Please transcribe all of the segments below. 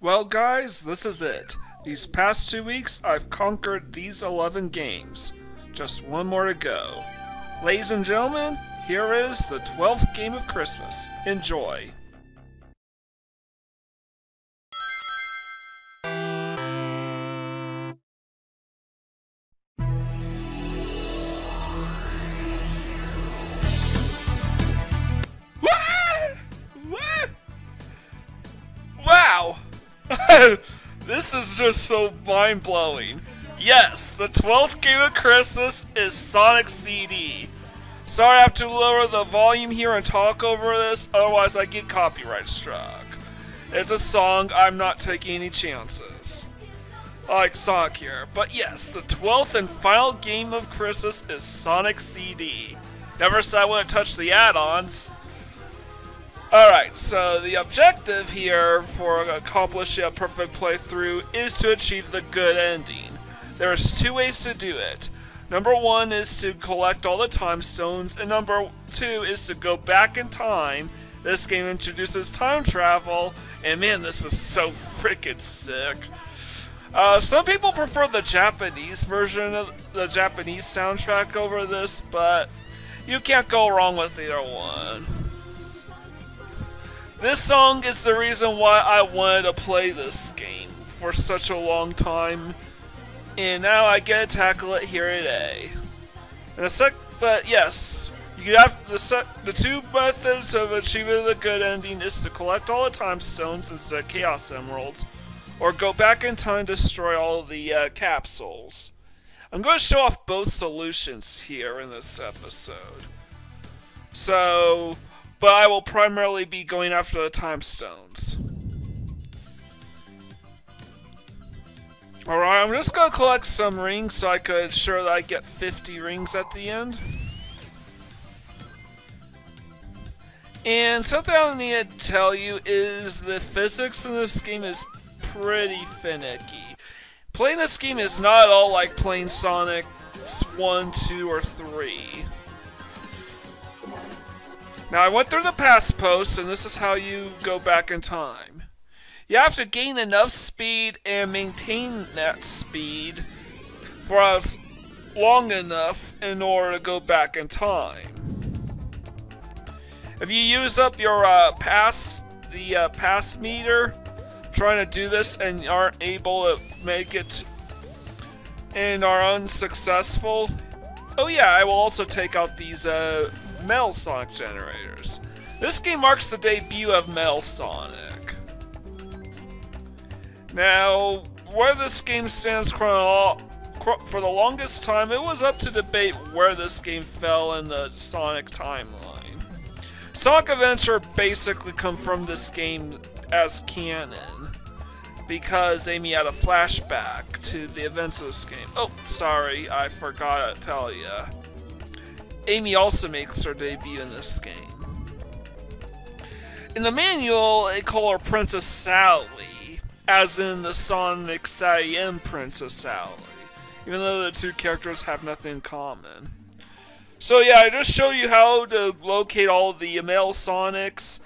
Well guys, this is it. These past 2 weeks, I've conquered these 11 games. Just one more to go. Ladies and gentlemen, here is the 12th game of Christmas. Enjoy. Wow! This is just so mind-blowing. Yes, the 12th game of Christmas is Sonic CD. Sorry I have to lower the volume here and talk over this, otherwise I get copyright struck. It's a song, I'm not taking any chances. I like Sonic here, but yes, the 12th and final game of Christmas is Sonic CD. Never said I wouldn't touch the add-ons. Alright, so the objective here for accomplishing a perfect playthrough is to achieve the good ending. There's 2 ways to do it. Number 1 is to collect all the time stones, and number 2 is to go back in time. This game introduces time travel, and man, this is so freaking sick. Some people prefer the Japanese version of the Japanese soundtrack over this, but you can't go wrong with either one. This song is the reason why I wanted to play this game for such a long time, and now I get to tackle it here today. But yes, you have the 2 methods of achieving the good ending is to collect all the time stones instead of Chaos Emeralds, or go back in time to destroy all of the capsules. I'm going to show off both solutions here in this episode. But I will primarily be going after the time stones. Alright, I'm just going to collect some rings so I could ensure that I get 50 rings at the end. And something I need to tell you is the physics in this game is pretty finicky. Playing this game is not at all like playing Sonic 1, 2, or 3. Now I went through the past posts, and this is how you go back in time. You have to gain enough speed and maintain that speed for us long enough in order to go back in time. If you use up your pass meter trying to do this and aren't able to make it and are unsuccessful, oh yeah, I will also take out these Metal Sonic generators. This game marks the debut of Metal Sonic. Now, where this game stands for the longest time, it was up to debate where this game fell in the Sonic timeline. Sonic Adventure basically come from this game as canon, because Amy had a flashback to the events of this game. Oh, sorry, I forgot to tell ya. Amy also makes her debut in this game. In the manual, they call her Princess Sally, as in the Sonic Sally and Princess Sally, even though the 2 characters have nothing in common. So yeah, I just showed you how to locate all of the male Sonics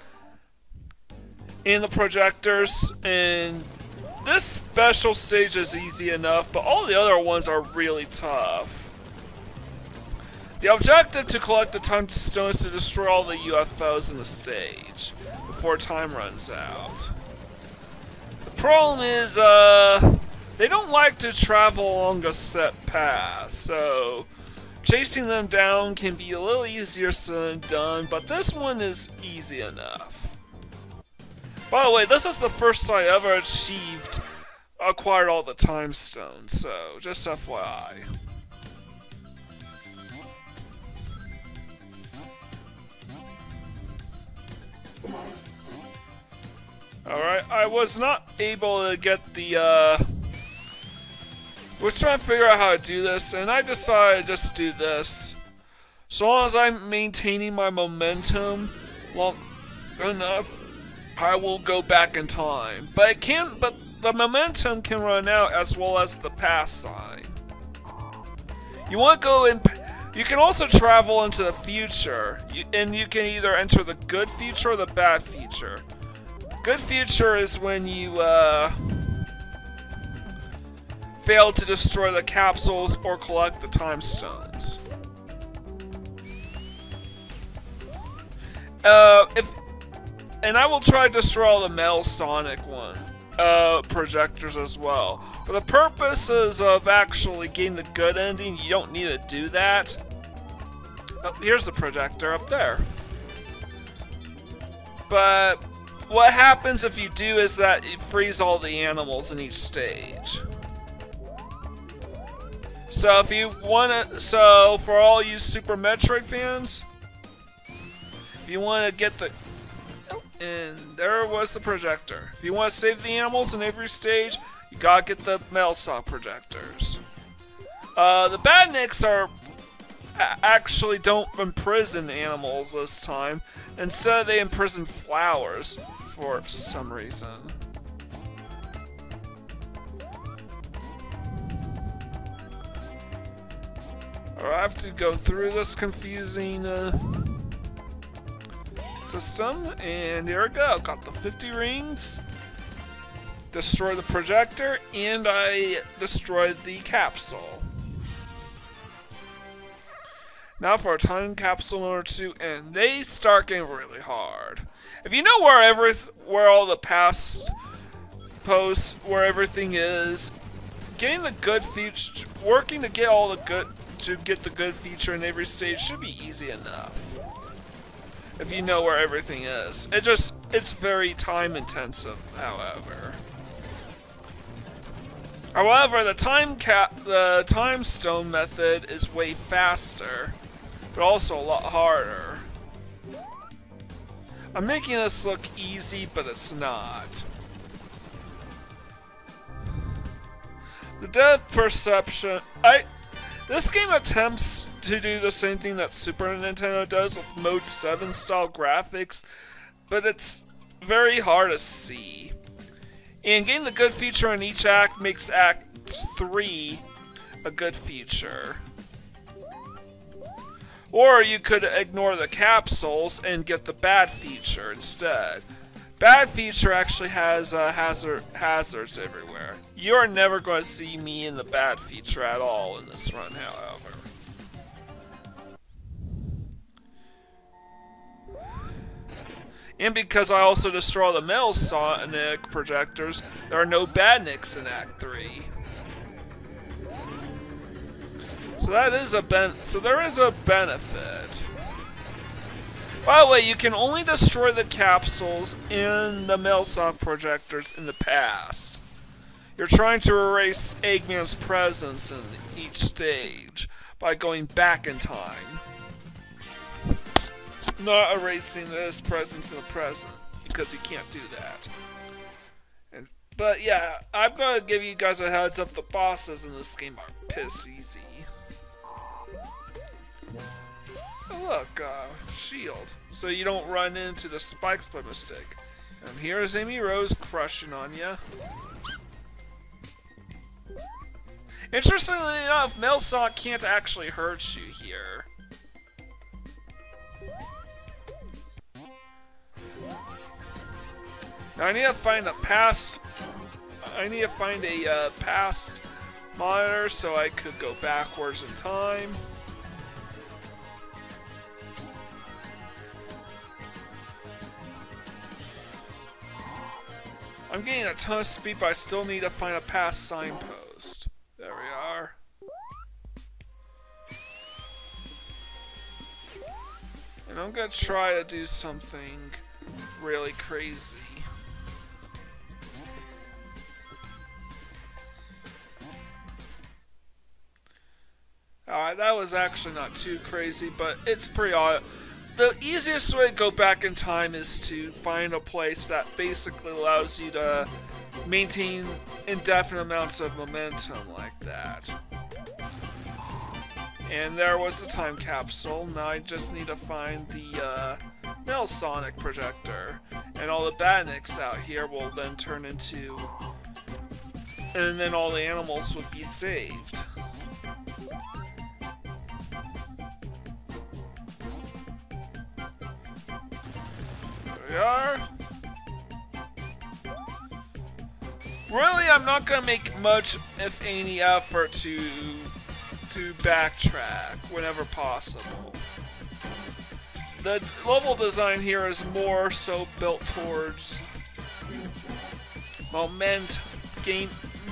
in the projectors, and this special stage is easy enough, but all the other ones are really tough. The objective to collect the time stones to destroy all the UFOs in the stage before time runs out. The problem is, they don't like to travel along a set path, so chasing them down can be a little easier said than done, but this one is easy enough. By the way, this is the first time I ever acquired all the time stones, so just FYI. Alright, I was not able to get the, was trying to figure out how to do this, and I decided to just do this. So long as I'm maintaining my momentum long enough, I will go back in time. But the momentum can run out as well as the pass sign. You want to go in. You can also travel into the future, and you can either enter the good future or the bad future. Good future is when you fail to destroy the capsules or collect the time stones. And I will try to destroy all the Metal Sonic projectors as well. For the purposes of actually getting the good ending, you don't need to do that. Oh, here's the projector up there. But what happens if you do is that it frees all the animals in each stage. So if you want to, so for all you Super Metroid fans, if you want to get the, and there was the projector. If you want to save the animals in every stage, you gotta get the Metal Sonic projectors. The Badniks are actually don't imprison animals this time. Instead, they imprison flowers for some reason. I have to go through this confusing system, and here we go. Got the 50 rings, destroy the projector, and I destroyed the capsule. Now for a time capsule number 2, and they start getting really hard. If you know where all the past posts, where everything is, getting the good feature, working to get all the good, to get the good feature in every stage should be easy enough. If you know where everything is. It's very time intensive, however. However, the time stone method is way faster, but also a lot harder. I'm making this look easy, but it's not. The depth perception, this game attempts to do the same thing that Super Nintendo does with Mode 7 style graphics, but it's very hard to see. And getting the good feature in each act makes Act 3 a good feature. Or you could ignore the capsules and get the bad feature instead. Bad feature actually has hazards everywhere. You're never going to see me in the bad feature at all in this run, however. And because I also destroy the Metal Sonic projectors, there are no Badniks in Act 3. So that is so there is a benefit. By the way, you can only destroy the capsules in the Metal Sonic projectors in the past. You're trying to erase Eggman's presence in each stage by going back in time. Not erasing his presence in the present, because you can't do that. But yeah, I'm gonna give you guys a heads up, the bosses in this game are piss easy. Oh look, shield, so you don't run into the spikes by mistake. And here's Amy Rose crushing on ya. Interestingly enough, Metal Sonic can't actually hurt you here. Now I need to find a past. I need to find a past monitor so I could go backwards in time. I'm getting a ton of speed, but I still need to find a past signpost. There we are. And I'm gonna try to do something really crazy. Alright, that was actually not too crazy, but it's pretty odd. The easiest way to go back in time is to find a place that basically allows you to maintain indefinite amounts of momentum like that. And there was the time capsule. Now I just need to find the Metal Sonic projector. And all the Badniks out here will then turn into... And then all the animals would be saved. There we are. Really, I'm not gonna make much, if any, effort to backtrack whenever possible. The level design here is more so built towards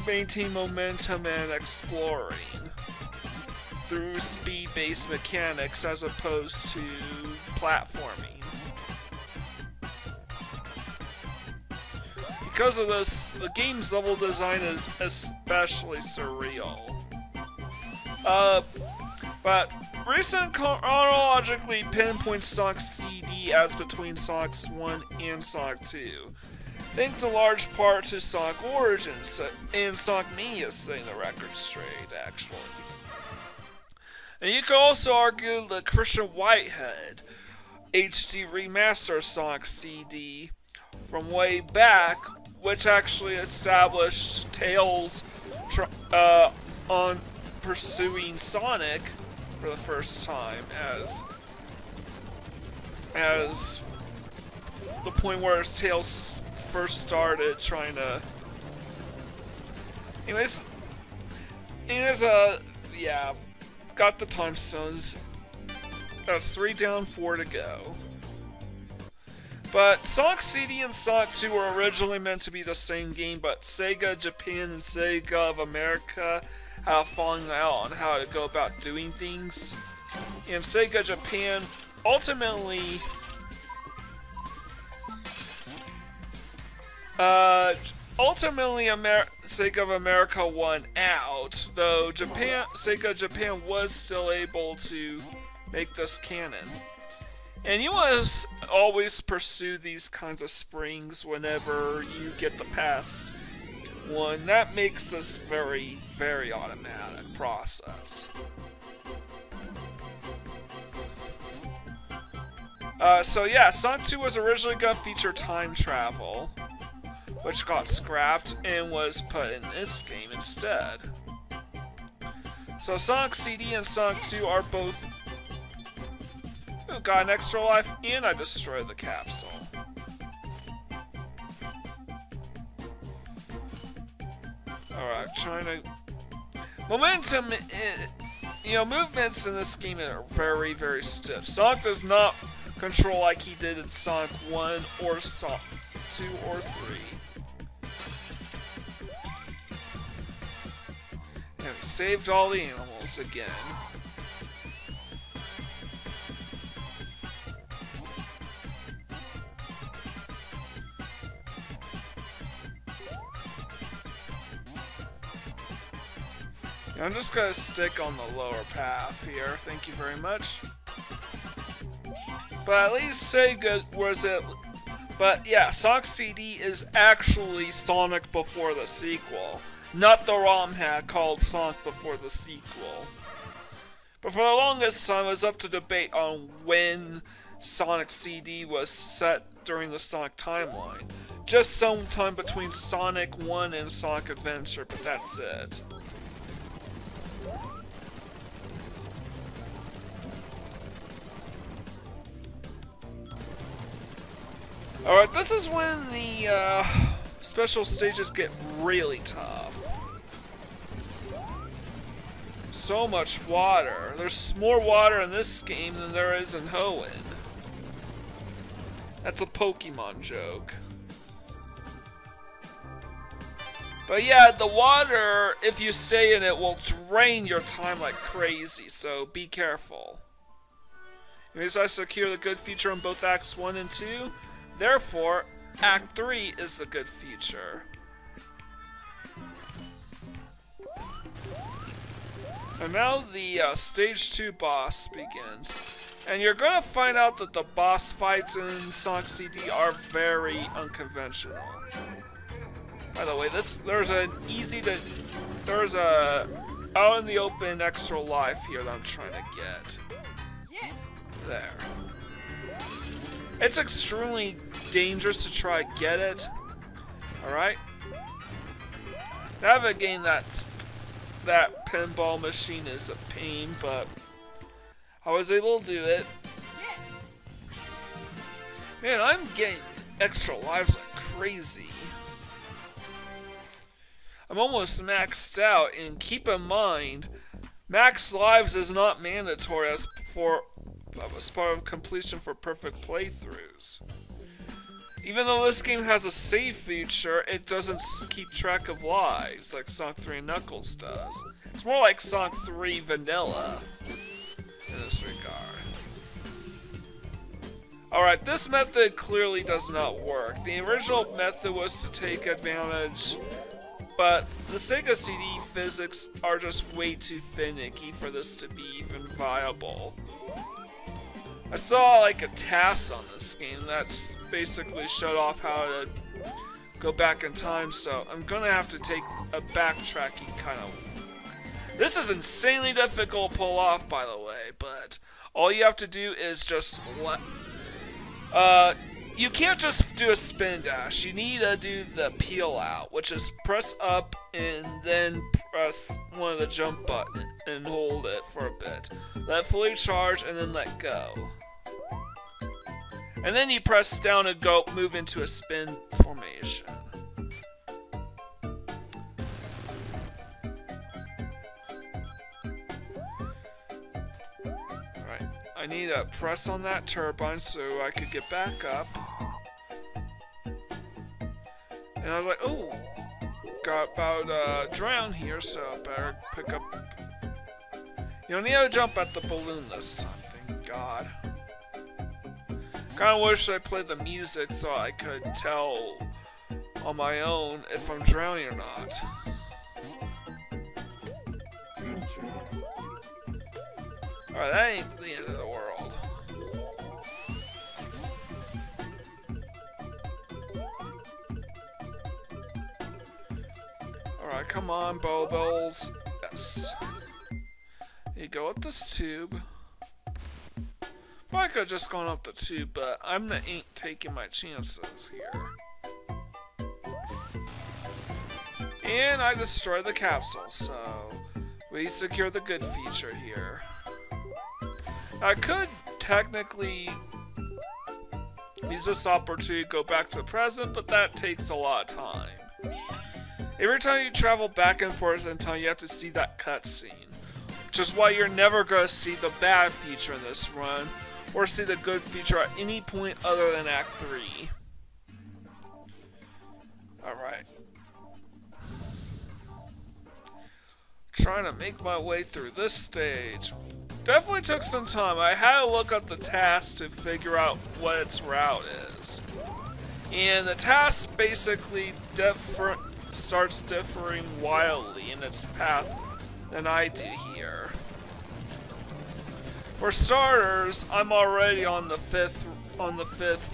maintain momentum and exploring through speed-based mechanics as opposed to platforming. Because of this, the game's level design is especially surreal. But recent chronologically pinpoints Sonic CD as between Sonic 1 and Sonic 2. Thanks in large part to Sonic Origins and Sonic Mania setting the record straight, actually. And you could also argue the Christian Whitehead HD remaster Sonic CD from way back, which actually established Tails on pursuing Sonic for the first time as the point where Tails first started trying to. Anyways, yeah, got the time stones. That's 3 down, 4 to go. But Sonic CD and Sonic 2 were originally meant to be the same game, but Sega Japan and Sega of America had a falling out on how to go about doing things. And Sega Japan ultimately Sega of America won out, though Sega Japan was still able to make this canon. And you must always pursue these kinds of springs whenever you get the past one. That makes this very, very automatic process. So yeah, Sonic 2 was originally going to feature time travel, which got scrapped and was put in this game instead. So Sonic CD and Sonic 2 are both got an extra life, and I destroyed the capsule. Alright, trying to... Momentum, movements in this game are very, very stiff. Sonic does not control like he did in Sonic 1 or Sonic 2 or 3. And we saved all the animals again. I'm just gonna stick on the lower path here, thank you very much. But at least Sega was it. But yeah, Sonic CD is actually Sonic Before the Sequel, not the ROM hack called Sonic Before the Sequel. But for the longest time, it was up to debate on when Sonic CD was set during the Sonic timeline. Just sometime between Sonic 1 and Sonic Adventure, but that's it. Alright, this is when the special stages get really tough. So much water. There's more water in this game than there is in Hoenn. That's a Pokemon joke. But yeah, the water, if you stay in it, will drain your time like crazy, so be careful. Anyways, I secure the good feature on both Acts 1 and 2. Therefore, Act 3 is the good feature. And now the Stage 2 boss begins. And you're going to find out that the boss fights in Sonic CD are very unconventional. By the way, there's a out in the open extra life here that I'm trying to get. There. It's extremely dangerous to try to get it. Alright? Navigating that pinball machine is a pain, but I was able to do it. Man, I'm getting extra lives like crazy. I'm almost maxed out, and keep in mind, max lives is not mandatory as part of completion for perfect playthroughs. Even though this game has a save feature, it doesn't keep track of lives like Sonic 3 and Knuckles does. It's more like Sonic 3 vanilla in this regard. Alright, this method clearly does not work. The original method was to take advantage, but the Sega CD physics are just way too finicky for this to be even viable. I saw like a task on this game that's basically showed off how to go back in time, so I'm gonna have to take a backtracking kind of. This is insanely difficult to pull off, by the way, but all you have to do is just you can't just do a spin dash. You need to do the peel out, which is press up and then press one of the jump button and hold it for a bit. Let fully charge and then let go. And then you press down to go move into a spin formation. Alright, I need to press on that turbine so I could get back up. And I was like, oh, got about drown here, so I better pick up. You don't need to jump at the balloon this time, thank God. Kinda wish I played the music so I could tell on my own if I'm drowning or not. Alright, that ain't the end of the world. Alright, come on, Bobbles. Yes. You go up this tube. Probably could have just gone up the tube, but ain't taking my chances here. And I destroyed the capsule, so we secure the good feature here. I could technically use this opportunity to go back to the present, but that takes a lot of time. Every time you travel back and forth in time, you have to see that cutscene. Which is why you're never going to see the bad feature in this run, or see the good feature at any point other than Act 3. Alright. Trying to make my way through this stage. Definitely took some time. I had to look up the task to figure out what its route is. And the task basically starts differing wildly in its path than I do here. For starters, I'm already on the fifth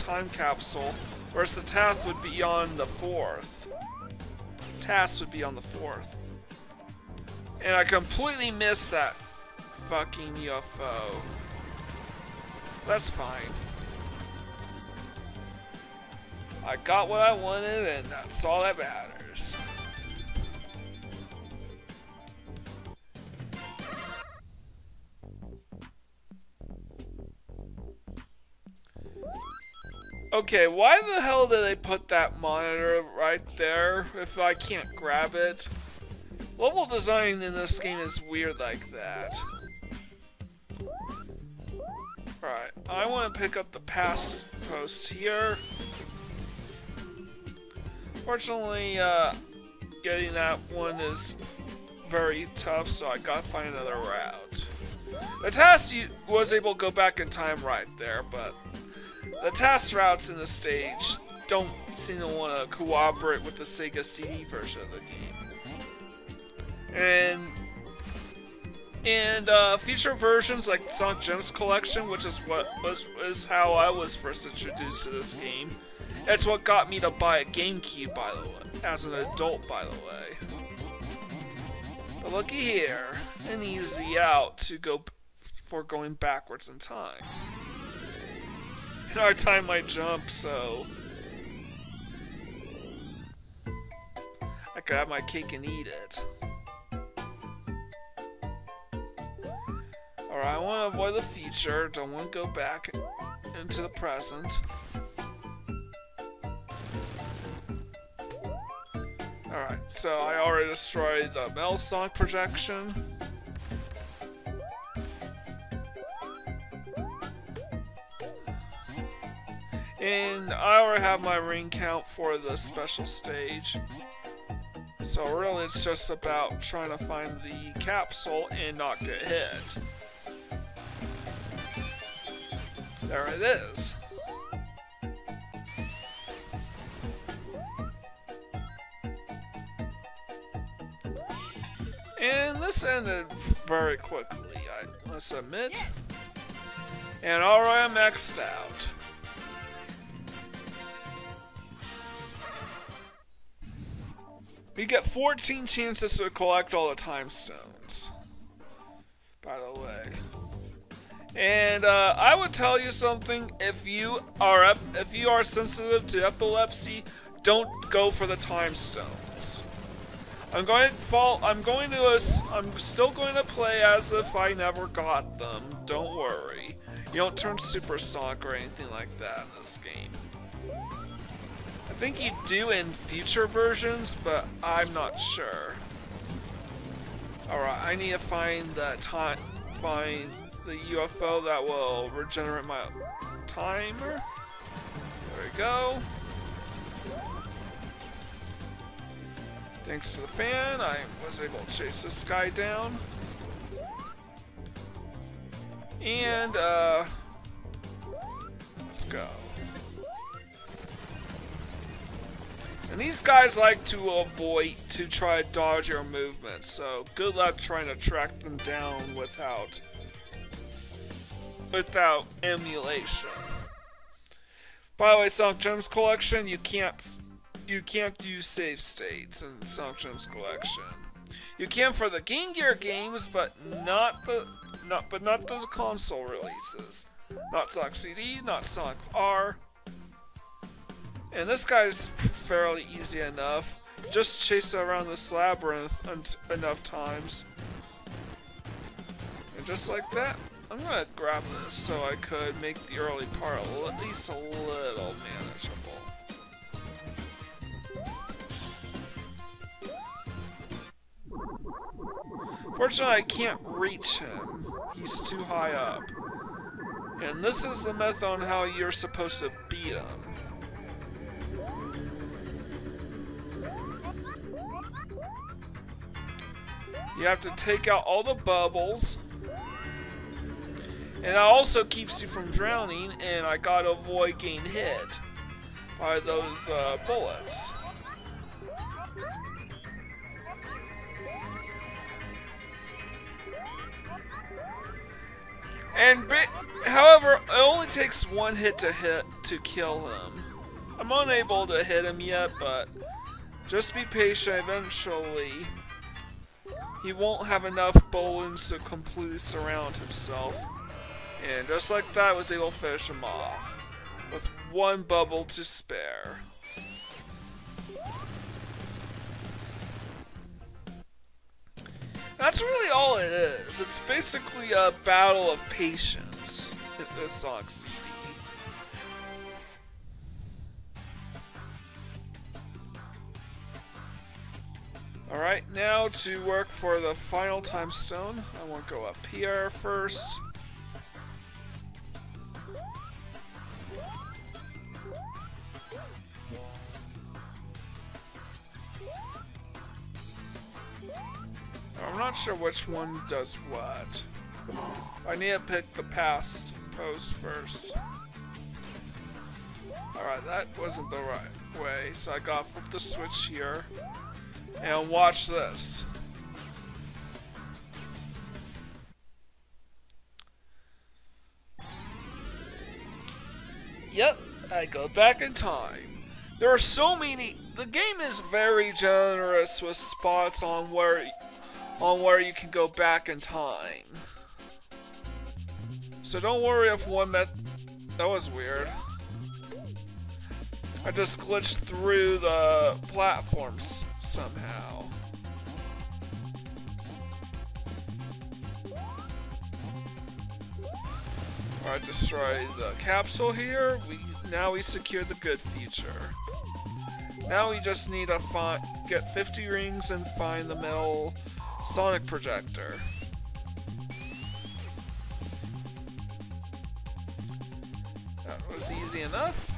time capsule, whereas the task would be on the fourth. Task would be on the fourth. And I completely missed that fucking UFO. That's fine. I got what I wanted, and that's all that matters. Okay, why the hell did they put that monitor right there if I can't grab it? Level design in this game is weird like that. Alright, I want to pick up the pass post here. Fortunately, getting that one is very tough, so I gotta find another route. The task was able to go back in time right there, but the task routes in the stage don't seem to want to cooperate with the Sega CD version of the game. And future versions like Sonic Gems Collection, which is how I was first introduced to this game. It's what got me to buy a GameCube, by the way, as an adult, by the way. But looky here, an easy out to go for going backwards in time. And I time my jump, so I could have my cake and eat it. Alright, I want to avoid the future, don't want to go back into the present. Alright, so I already destroyed the metal sonic projection. And I already have my ring count for the special stage. So really it's just about trying to find the capsule and not get hit. There it is. And this ended very quickly, I must admit. And alright, I'm maxed out. You get 14 chances to collect all the time stones, by the way. And I would tell you something: if you are sensitive to epilepsy, don't go for the time stones. I'm still going to play as if I never got them. Don't worry. You don't turn supersonic or anything like that in this game. I think you do in future versions, but I'm not sure. Alright, I need to find the UFO that will regenerate my timer. There we go. Thanks to the fan, I was able to chase this guy down. And, let's go. And these guys like to try to dodge your movements, so good luck trying to track them down without emulation. By the way, Sonic Gems Collection, you can't use save states in Sonic Gems Collection. You can for the Game Gear games, but not the console releases. Not Sonic CD, not Sonic R. And this guy's fairly easy enough. Just chase it around this labyrinth enough times. And just like that, I'm gonna grab this so I could make the early part at least a little manageable. Fortunately, I can't reach him. He's too high up. And this is the method on how you're supposed to beat him. You have to take out all the bubbles. And that also keeps you from drowning, and I gotta avoid getting hit by those bullets. And however, it only takes one hit to kill him. I'm unable to hit him yet, but just be patient. Eventually, he won't have enough balloons to completely surround himself. And just like that, I was able to finish him off with one bubble to spare. That's really all it is. It's basically a battle of patience in this Sonic CD. Alright, now to work for the final time stone. I want to go up here first. I'm not sure which one does what. I need to pick the past post first. Alright, that wasn't the right way, so I gotta flip the switch here. And watch this. Yep, I go back in time. There are so many. The game is very generous with spots on where you can go back in time. So don't worry if one that was weird. I just glitched through the platforms somehow. Alright, destroy the capsule here. Now we secure the good feature. Now we just need to get 50 rings and find the middle sonic projector. That was easy enough.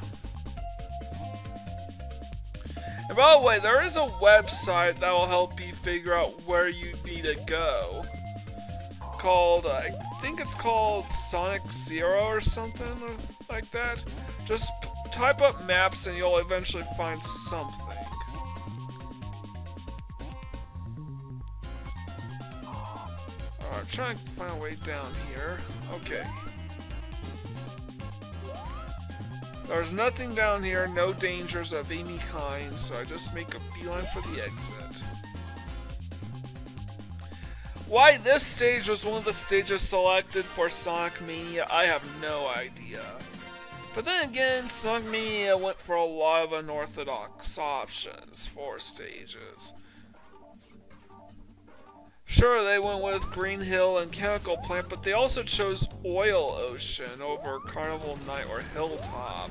And by the way, there is a website that will help you figure out where you need to go. Called, I think it's called Sonic Zero or something like that. Just type up maps and you'll eventually find something. Alright, I'm trying to find a way down here. Okay. There's nothing down here, no dangers of any kind, so I just make a beeline for the exit. Why this stage was one of the stages selected for Sonic Mania, I have no idea. But then again, Sonic Mania went for a lot of unorthodox options for stages. Sure, they went with Green Hill and Chemical Plant, but they also chose Oil Ocean over Carnival Night or Hilltop.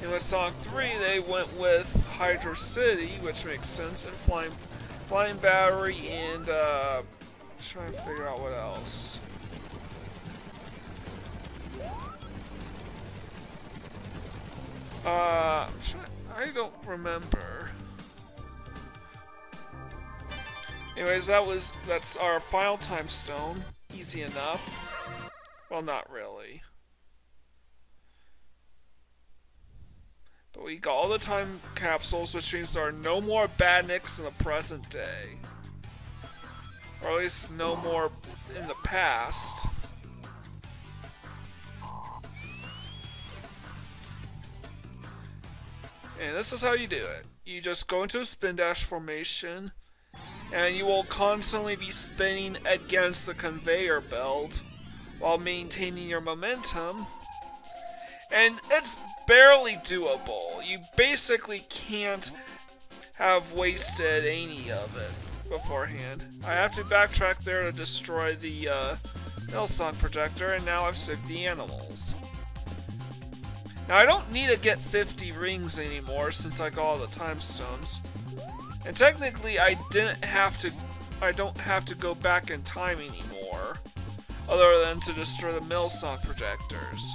And with Sonic 3, they went with Hydro City, which makes sense, and Flying Battery, and trying to figure out what else. I don't remember. Anyways, that's our final time stone. Easy enough. Well, not really. But we got all the time capsules, which means there are no more badniks in the present day. Or at least no more in the past. And this is how you do it. You just go into a spin dash formation, and you will constantly be spinning against the conveyor belt while maintaining your momentum. And it's barely doable. You basically can't have wasted any of it beforehand. I have to backtrack there to destroy the Nilsson projector, and now I've saved the animals. Now I don't need to get 50 rings anymore since I got all the time stones. And technically I don't have to go back in time anymore, other than to destroy the Nilsson projectors.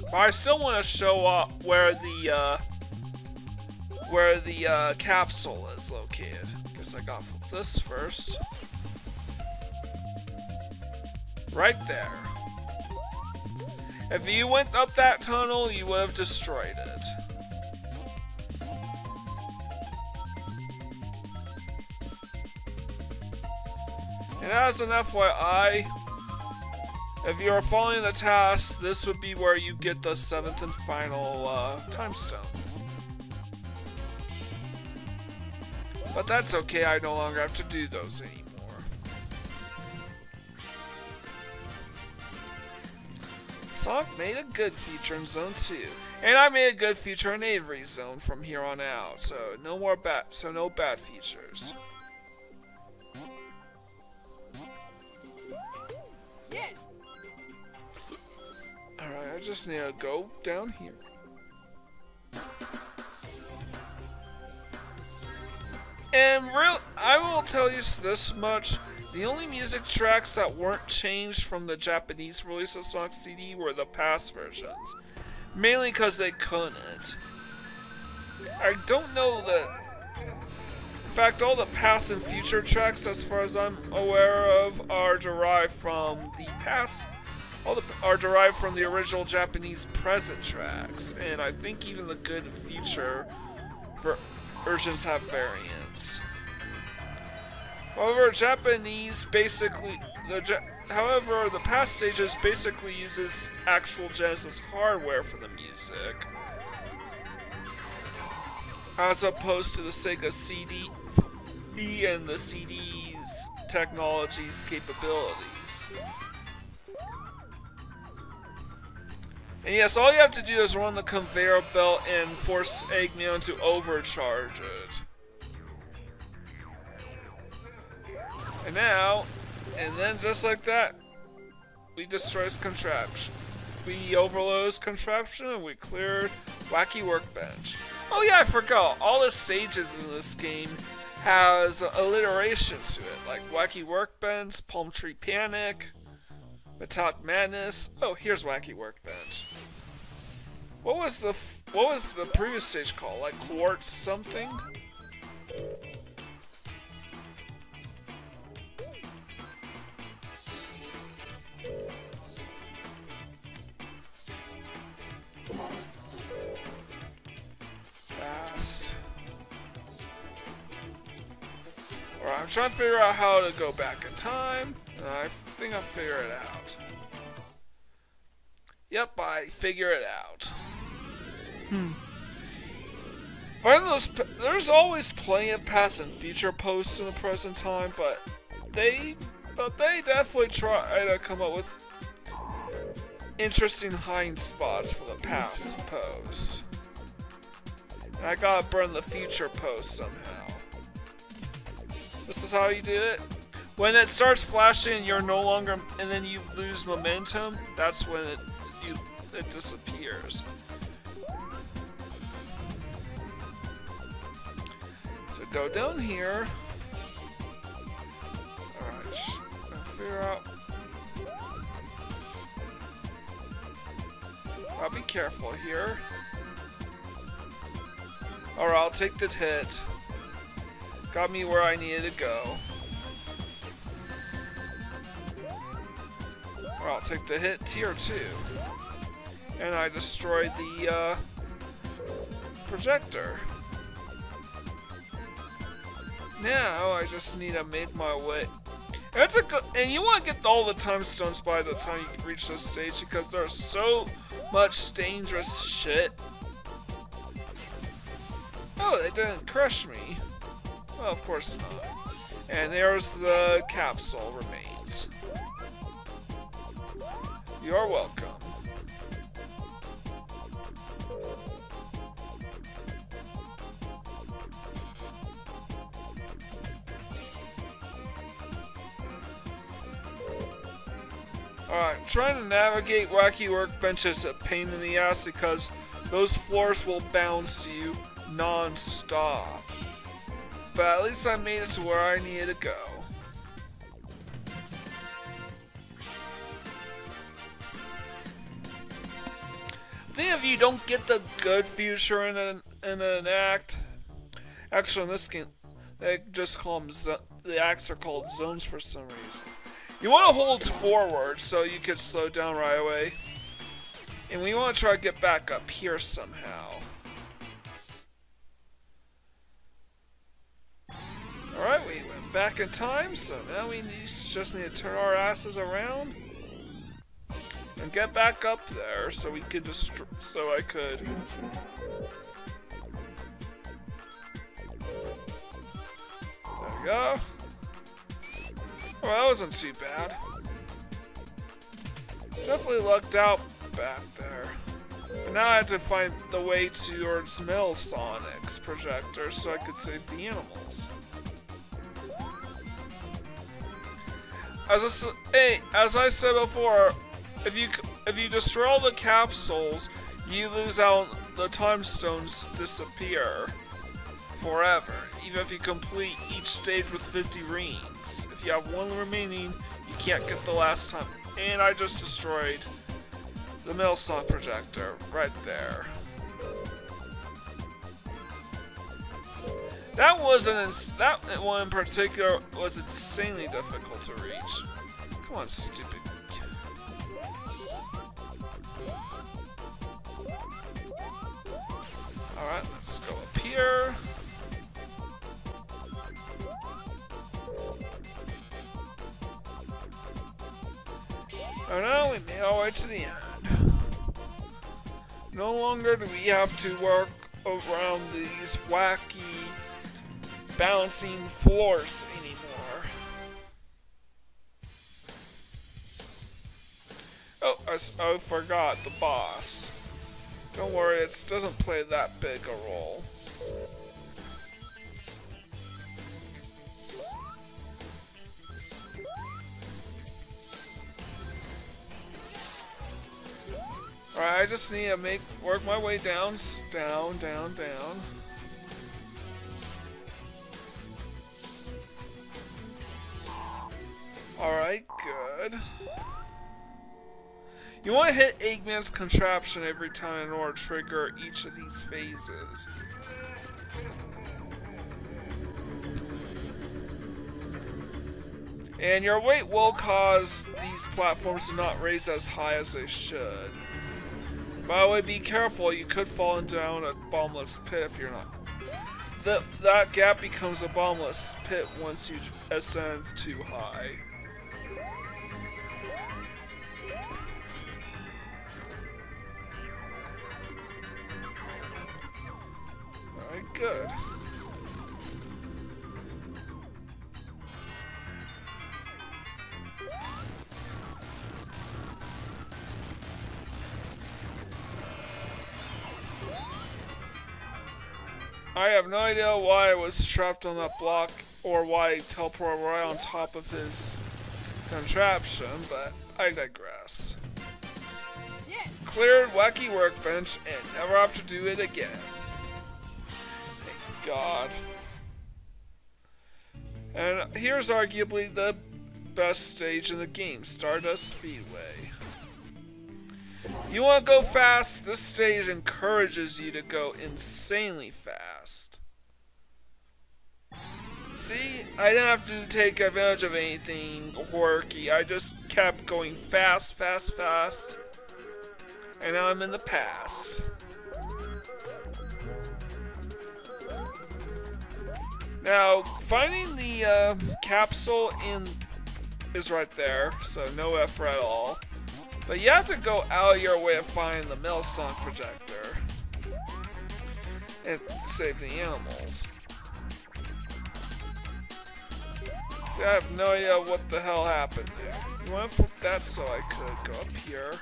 But I still want to show up where the capsule is located. Guess I got this first. Right there. If you went up that tunnel, you would have destroyed it. And as an FYI, if you are following the task, this would be where you get the 7th and final time stone. But that's okay, I no longer have to do those anymore. Sonic made a good feature in Zone 2, and I made a good feature in Avery's Zone from here on out, so no bad features. Yes. Alright, I just need to go down here. And I will tell you this much. The only music tracks that weren't changed from the Japanese release of Sonic CD were the past versions. Mainly because they couldn't. I don't know that... In fact, all the past and future tracks, as far as I'm aware of, are derived from the past... are derived from the original Japanese present tracks. And I think even the good and future versions have variants. However, however, the past stages basically uses actual Genesis hardware for the music, as opposed to the Sega CD and the CD's technology's capabilities. And yes, all you have to do is run the conveyor belt and force Eggman to overcharge it. And then just like that, we destroy his contraption. We overload his contraption and we cleared Wacky Workbench. Oh yeah, I forgot. All the stages in this game has alliteration to it, like Wacky Workbench, Palm Tree Panic, Metallic Madness. Oh, here's Wacky Workbench. What was the previous stage called? Like Quartz something? Fast. Alright, I'm trying to figure out how to go back in time. I think I figured it out. Yep, I figure it out. There's always plenty of past and future posts in the present time, but they definitely try to come up with interesting hiding spots for the past posts. And I gotta burn the future post somehow. This is how you do it. When it starts flashing, you're no longer, and then you lose momentum. That's when it disappears. So go down here. Alright, I'll figure out. I'll be careful here. Alright, I'll take the hit. Got me where I needed to go. Alright, I'll take the hit here too. And I destroyed the projector. Now I just need to make my way. And you want to get all the time stones by the time you reach this stage because there's so much dangerous shit. Oh, they didn't crush me. Well, of course not. And there's the capsule remains. You're welcome. Alright, trying to navigate Wacky Workbench is a pain in the ass because those floors will bounce you non-stop. But at least I made it to where I needed to go. Then if you don't get the good future in an act, actually in this game, they just call them, the acts are called zones for some reason. You want to hold forward so you can slow down right away. And we want to try to get back up here somehow. Alright, we went back in time, so now we just need to turn our asses around and get back up there so we could so I could. There we go. Well, that wasn't too bad. Definitely lucked out back there. But now I have to find the way towards Mill Sonic's projector so I could save the animals. As I said before, if you destroy all the capsules, you lose out. The time stones disappear forever, even if you complete each stage with 50 rings. If you have one remaining, you can't get the last time. And I just destroyed the Millsong projector right there. That one in particular was insanely difficult to reach. Come on, stupid. Alright, let's go up here. Oh no, we made our way to the end. No longer do we have to work around these wacky bouncing floors anymore. Oh, I forgot the boss. Don't worry, it doesn't play that big a role. Alright, I just need to work my way down, down, down, down. Alright, good. You want to hit Eggman's contraption every time in order to trigger each of these phases. And your weight will cause these platforms to not raise as high as they should. By the way, be careful, you could fall down a bottomless pit if you're not. That gap becomes a bottomless pit once you ascend too high. Alright, good. I have no idea why I was trapped on that block or why I teleported right on top of his contraption, but I digress. Cleared wacky workbench and never have to do it again. Thank God. And here's arguably the best stage in the game, Stardust Speedway. You want to go fast? This stage encourages you to go insanely fast. See, I didn't have to take advantage of anything quirky. I just kept going fast, fast, fast. And now I'm in the past. Now, finding the capsule is right there, so no effort at all. But you have to go out of your way to find the Millsong projector and save the animals. See, I have no idea what the hell happened there. You want to flip that so I could go up here.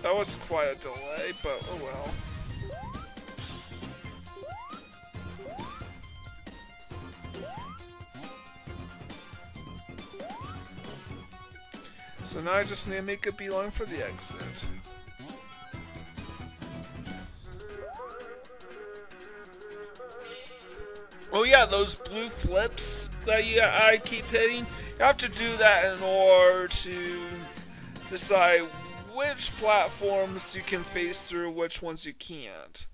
That was quite a delay, but oh well. So now I just need to make a beeline for the exit. Oh yeah, those blue flips that I keep hitting, you have to do that in order to decide which platforms you can phase through, which ones you can't.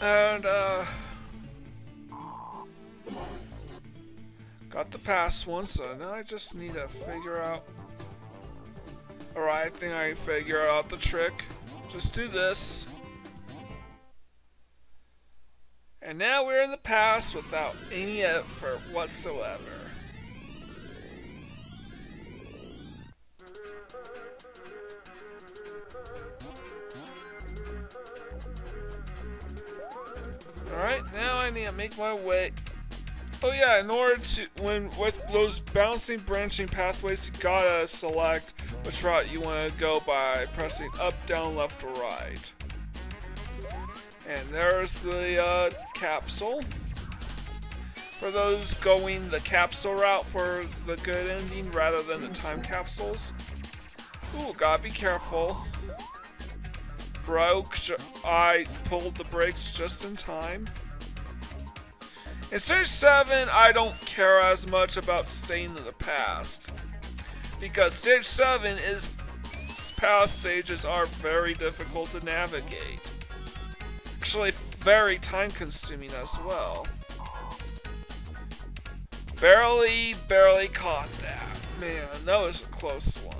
And got the past one, so now I just need to figure out. Alright, I think I figured out the trick. Just do this. And now we're in the past without any effort whatsoever. Alright, now I need to make my way. Oh yeah, in order to, with those bouncing, branching pathways, you gotta select which route you want to go by pressing up, down, left, or right. And there's the capsule. For those going the capsule route for the good ending rather than the time capsules. Ooh, gotta be careful. Broke. I pulled the brakes just in time. In Stage 7, I don't care as much about staying in the past. Because Stage 7 is... past stages are very difficult to navigate. Actually, very time consuming as well. Barely caught that. Man, that was a close one.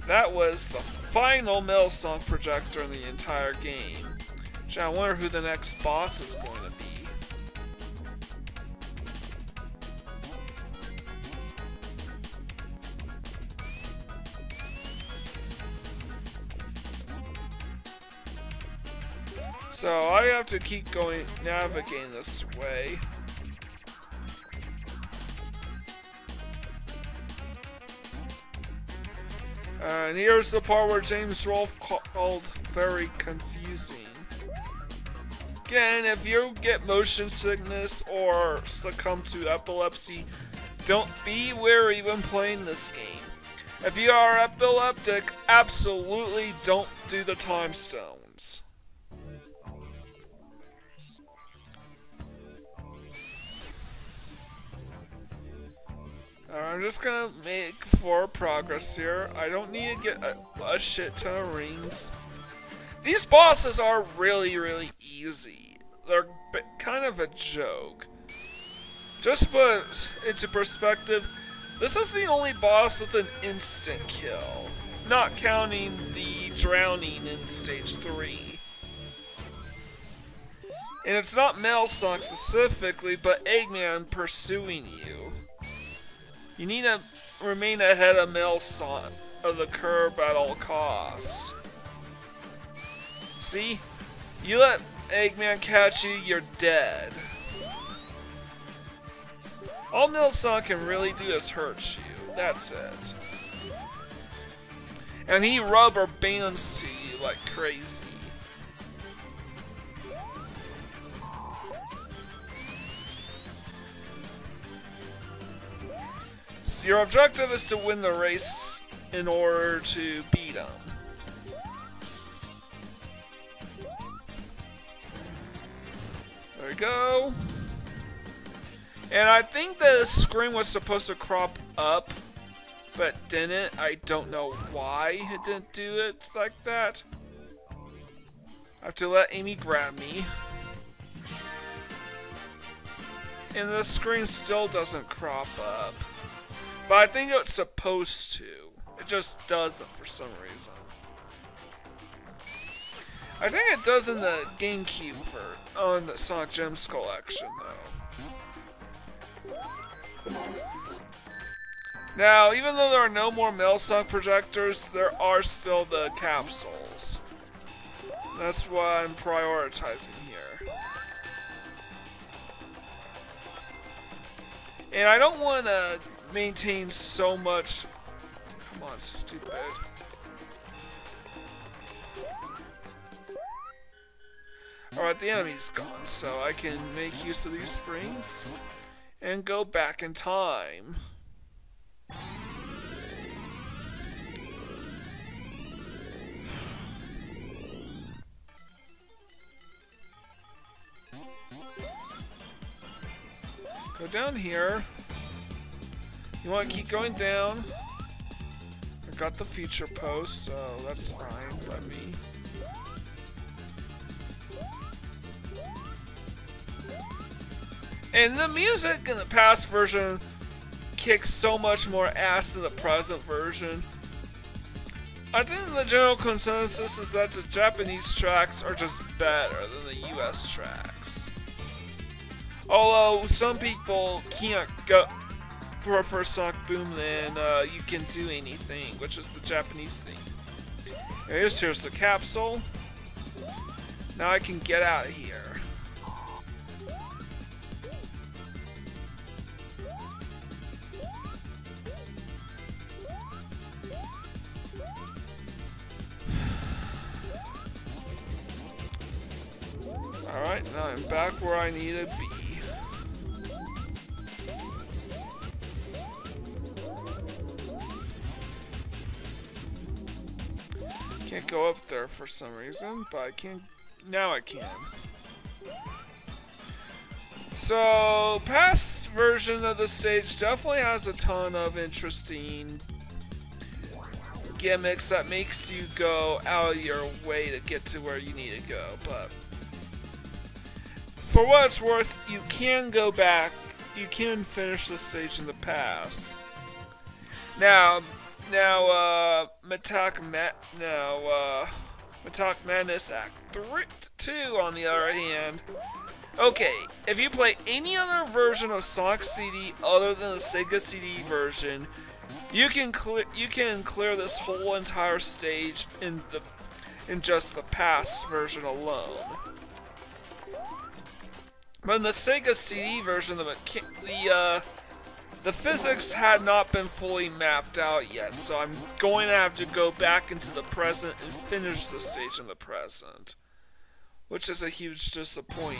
That was the final Millsong projector in the entire game. Gee, I wonder who the next boss is going to be. So I have to keep going, navigating this way. And here's the part where James Rolfe called very confusing. Again, if you get motion sickness or succumb to epilepsy, don't be wary when playing this game. If you are epileptic, absolutely don't do the time stones. I'm just gonna make forward progress here. I don't need to get a shit ton of rings. These bosses are really, really easy. They're kind of a joke. Just to put into perspective, this is the only boss with an instant kill, not counting the drowning in stage 3. And it's not Metal Sonic specifically, but Eggman pursuing you. You need to remain ahead of Metal Sonic of the curve at all costs. See? You let Eggman catch you, you're dead. All Metal Sonic can really do is hurt you. That's it. And he rubber bands to you like crazy. Your objective is to win the race in order to beat him. There we go. And I think the screen was supposed to crop up, but didn't. I don't know why it didn't do it like that. I have to let Amy grab me. And the screen still doesn't crop up. But I think it's supposed to. It just doesn't for some reason. I think it does in the GameCube on the Sonic Gems collection though. Now, even though there are no more Metal Sonic projectors, there are still the capsules. That's why I'm prioritizing here. And I don't want to maintain so much. Come on, stupid. Alright, the enemy's gone, so I can make use of these springs and go back in time. Go down here. You want to keep going down. I got the feature post, so that's fine by me. And the music in the past version kicks so much more ass than the present version. I think the general consensus is that the Japanese tracks are just better than the US tracks. Although some people can't go prefer Sonic Boom than You Can Do Anything, which is the Japanese thing. Here's the capsule. Now I can get out of here. Alright, now I'm back where I need to be. Can't go up there for some reason, but I can. Now I can. So, past version of the stage definitely has a ton of interesting gimmicks that makes you go out of your way to get to where you need to go, but for what it's worth, you can go back, you can finish the stage in the past. Now, Metallic Madness Act 2 on the other hand. Okay, if you play any other version of Sonic CD other than the Sega CD version, you can clear this whole entire stage in just the past version alone. But in the Sega CD version, the the physics had not been fully mapped out yet, so I'm going to have to go back into the present and finish the stage in the present, which is a huge disappointment.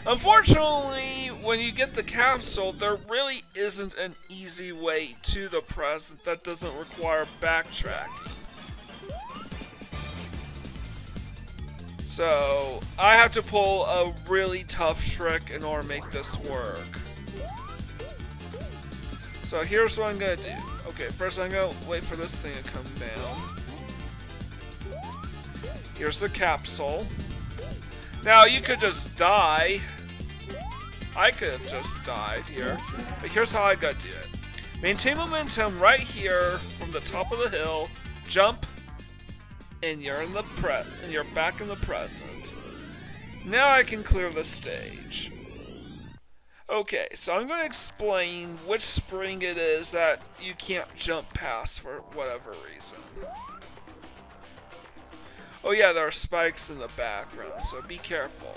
Unfortunately, when you get the capsule, there really isn't an easy way to the present that doesn't require backtracking. So, I have to pull a really tough trick in order to make this work. So here's what I'm gonna do. Okay, first I'm gonna wait for this thing to come down. Here's the capsule. Now, you could just die. I could have just died here. But here's how I gotta do it. Maintain momentum right here from the top of the hill. Jump. And you're back in the present. Now I can clear the stage. Okay, so I'm going to explain which spring it is that you can't jump past for whatever reason. Oh yeah, there are spikes in the background, so be careful.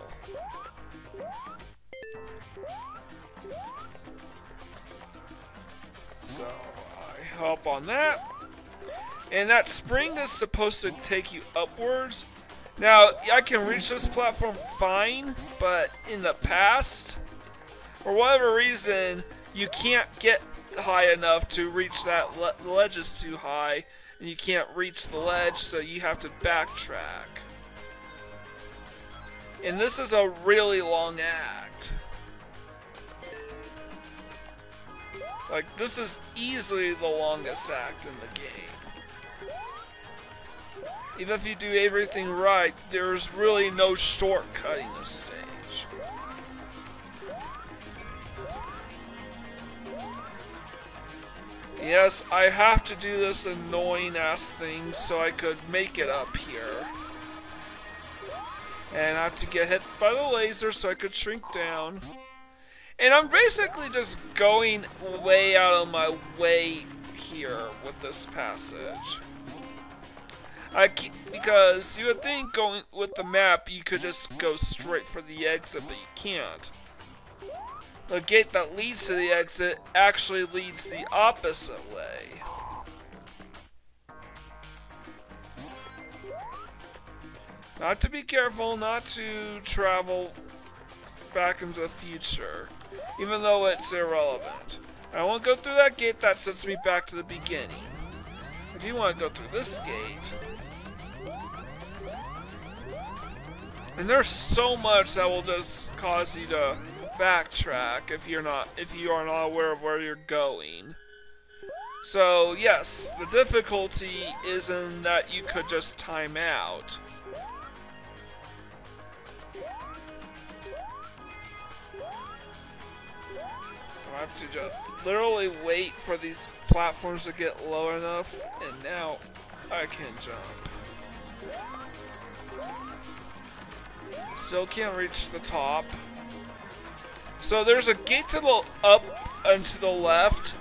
So I hop on that. And that spring is supposed to take you upwards. Now, I can reach this platform fine, but in the past, for whatever reason, you can't get high enough to reach that the ledge is too high, and you can't reach the ledge, so you have to backtrack. And this is a really long act. Like, this is easily the longest act in the game. Even if you do everything right, there's really no shortcutting this stage. Yes, I have to do this annoying ass thing so I could make it up here. And I have to get hit by the laser so I could shrink down. And I'm basically just going way out of my way here with this passage. Because you would think going with the map you could just go straight for the exit, but you can't. The gate that leads to the exit actually leads the opposite way. Not to be careful, not to travel back into the future, even though it's irrelevant. I won't go through that gate that sets me back to the beginning. I do want to go through this gate. And there's so much that will just cause you to backtrack if you are not aware of where you're going. So yes, the difficulty is in that you could just time out. I have to just literally wait for these platforms to get low enough, and now I can jump. Still can't reach the top. So there's a gate to the up and to the left,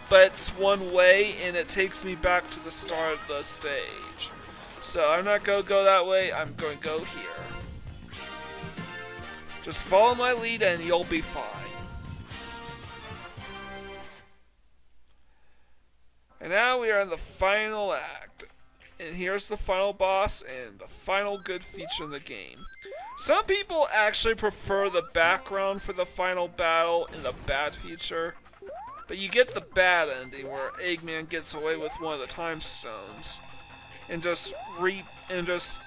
but it's one way and it takes me back to the start of the stage. So I'm not going to go that way, I'm going to go here. Just follow my lead and you'll be fine. And now we are in the final act. And here's the final boss and the final good feature in the game. Some people actually prefer the background for the final battle in the bad feature. But you get the bad ending where Eggman gets away with one of the time stones. And just retakes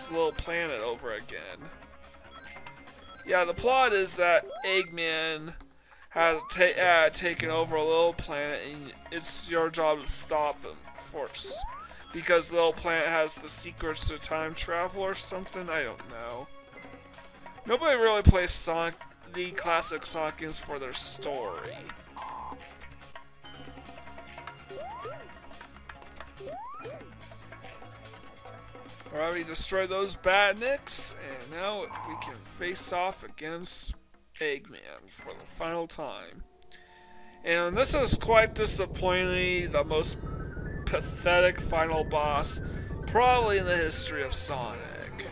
the little planet over again. Yeah, the plot is that Eggman has taken over a little planet, and it's your job to stop him, because the little planet has the secrets to time travel or something. I don't know. Nobody really plays Sonic, the classic Sonic games, for their story. Alright, we destroy those badniks, and now we can face off against Eggman for the final time. And this is quite disappointingly the most pathetic final boss probably in the history of Sonic.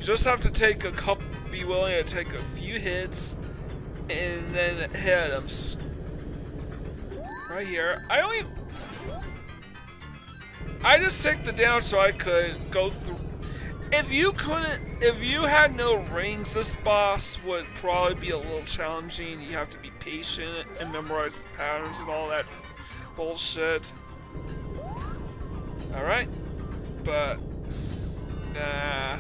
You just have to be willing to take a few hits, and then hit them. Right here. I just take the down so I could go through. If you had no rings, this boss would probably be a little challenging. You have to be patient and memorize the patterns and all that bullshit. Alright. But, nah.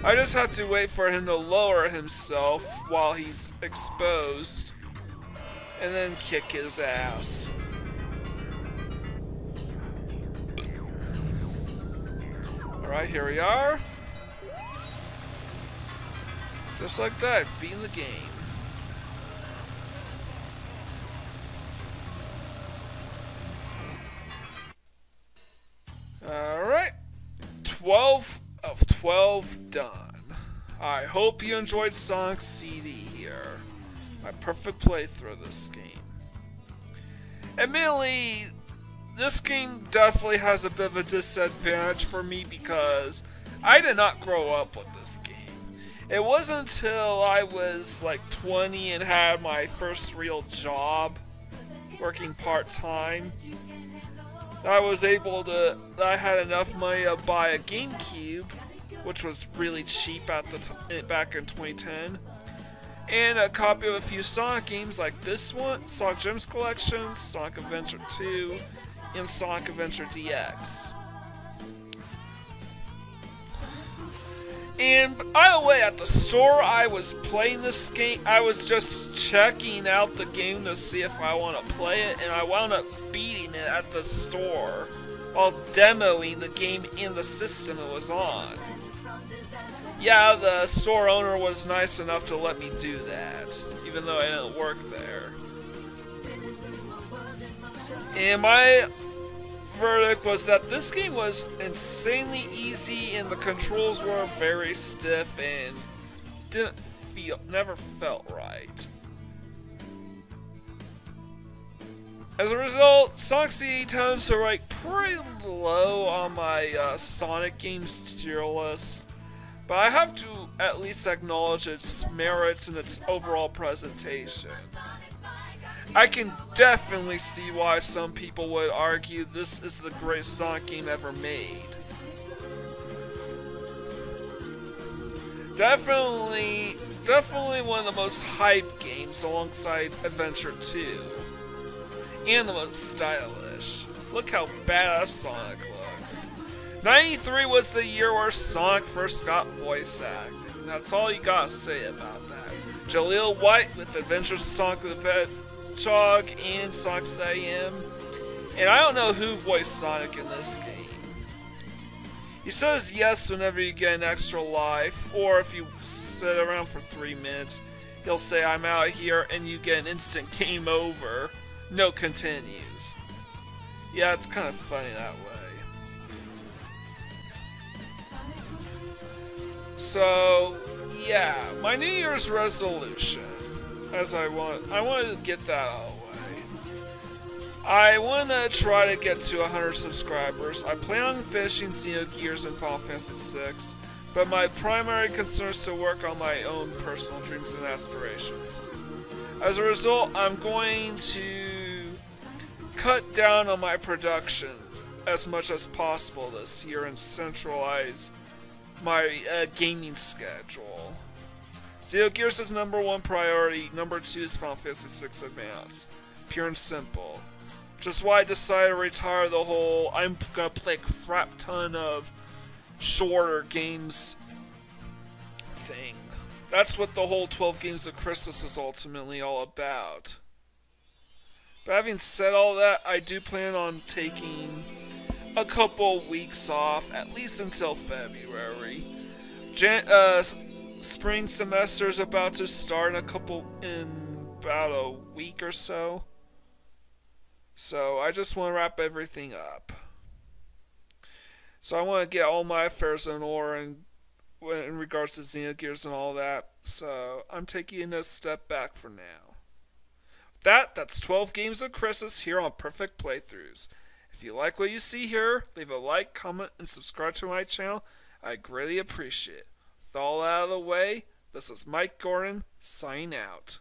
I just have to wait for him to lower himself while he's exposed. And then kick his ass. Alright, here we are. Just like that, beating the game. Alright. 12 of 12 done. I hope you enjoyed Sonic CD here. My perfect playthrough of this game. Admittedly, this game definitely has a bit of a disadvantage for me because I did not grow up with this game. It wasn't until I was like 20 and had my first real job, working part-time, that I had enough money to buy a GameCube, which was really cheap at back in 2010, and a copy of a few Sonic games like this one, Sonic Gems Collection, Sonic Adventure 2, and Sonic Adventure DX. And by the way, at the store I was playing this game, I was just checking out the game to see if I want to play it, and I wound up beating it at the store while demoing the game in the system it was on. Yeah, the store owner was nice enough to let me do that, even though I didn't work there. And my verdict was that this game was insanely easy and the controls were very stiff and never felt right. As a result, Sonic CD tends to rank pretty low on my Sonic games tier list, but I have to at least acknowledge its merits and its overall presentation. I can definitely see why some people would argue this is the greatest Sonic game ever made. Definitely one of the most hyped games alongside Adventure 2. And the most stylish. Look how badass Sonic looks. 93 was the year where Sonic first got voice acting. That's all you gotta say about that. Jaleel White with Adventures of Sonic the Hedgehog and Sonic AM. And I don't know who voiced Sonic in this game. He says yes whenever you get an extra life, or if you sit around for 3 minutes, he'll say I'm out here and you get an instant game over. No continues. Yeah, it's kind of funny that way. So, yeah, my New Year's resolution, I wanted to get that out of the way. I want to try to get to 100 subscribers. I plan on finishing Xenogears and Final Fantasy VI, but my primary concern is to work on my own personal dreams and aspirations. As a result, I'm going to cut down on my production as much as possible this year and centralize my gaming schedule. Xenogears is #1 priority, #2 is Final Fantasy VI Advance. Pure and simple. Which is why I decided to retire the whole I'm gonna play a crap ton of shorter games thing. That's what the whole 12 Games of Christmas is ultimately all about. But having said all that, I do plan on taking a couple weeks off, at least until February. Spring semester is about to start in about a week or so. So I just want to wrap everything up. So I want to get all my affairs in order in regards to Xenogears and all that. So I'm taking a step back for now. That's 12 Games of Christmas here on Perfect Playthroughs. If you like what you see here, leave a like, comment, and subscribe to my channel. I greatly appreciate it. with all out of the way, this is Mike Gordon, signing out.